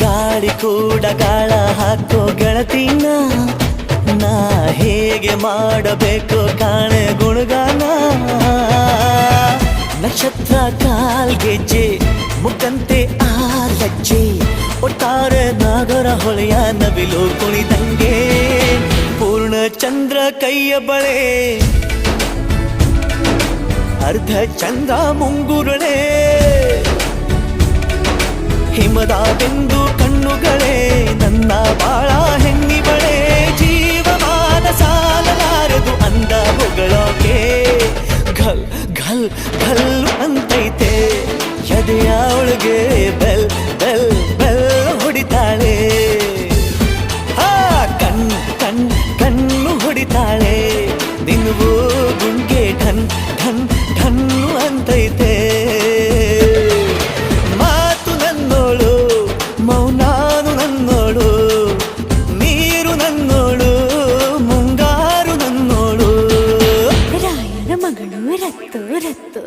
ಗಾಳಿ ಕೂಡ ಗಾಳ ಹಾಕೋ ಗೆಳತಿನ ನಾ ಹೇಗೆ ಮಾಡಬೇಕು ಕಾಣೆ ಗುಣಗಾನ ನಕ್ಷತ್ರ ಕಾಲ್ಗೆಜ್ಜೆ ಮುಖಂತೆ ಆಲಜ್ಜೆ ಒಟ್ಟಾರೆ ನಾಗರ ಹೊಳೆಯ ನವಿಲು ಕುಣಿದಂಗೆ ಪೂರ್ಣ ಚಂದ್ರ ಕೈಯ ಬಳೆ ಅರ್ಧ ಚಂದ್ರ ಮುಂಗುರುಳೆ ಹಿಮದ ಬೆಂದು ಕಣ್ಣುಗಳೇ ನನ್ನ ಬಾಳ ಹೆಣ್ಣಿಬಳೆ ಜೀವಮಾನ ಸಾಲಲಾರದು ಅಂದ ಹೊಗಳೋಕೆ ಘಲ್ ಘಲ್ ಘಲ್ ಅಂತೈತೆ ಎದೆಯ ಒಳಗೆ ಬೆಲ್ ಬೆಲ್ ಬೆಲ್ ಹೊಡಿತಾಳೆ ಕಣ್ ಕಣ್ ಕಣ್ಣು ಹೊಡಿತಾಳೆ ದಿನವೂ ಗುಂಗೆ ಢನ್ ಢನ್ ಢನ್ನು ಅಂತೈತೆ ಮಾತು ನನ್ನೋಳು ಮೌನಾನು ನನ್ನೋಳು ನೀರು ನನ್ನೋಳು ಮುಂಗಾರು ನನ್ನೋಳು ರಾಯನ ಮಗಳು ರತ್ತು ರತ್ತು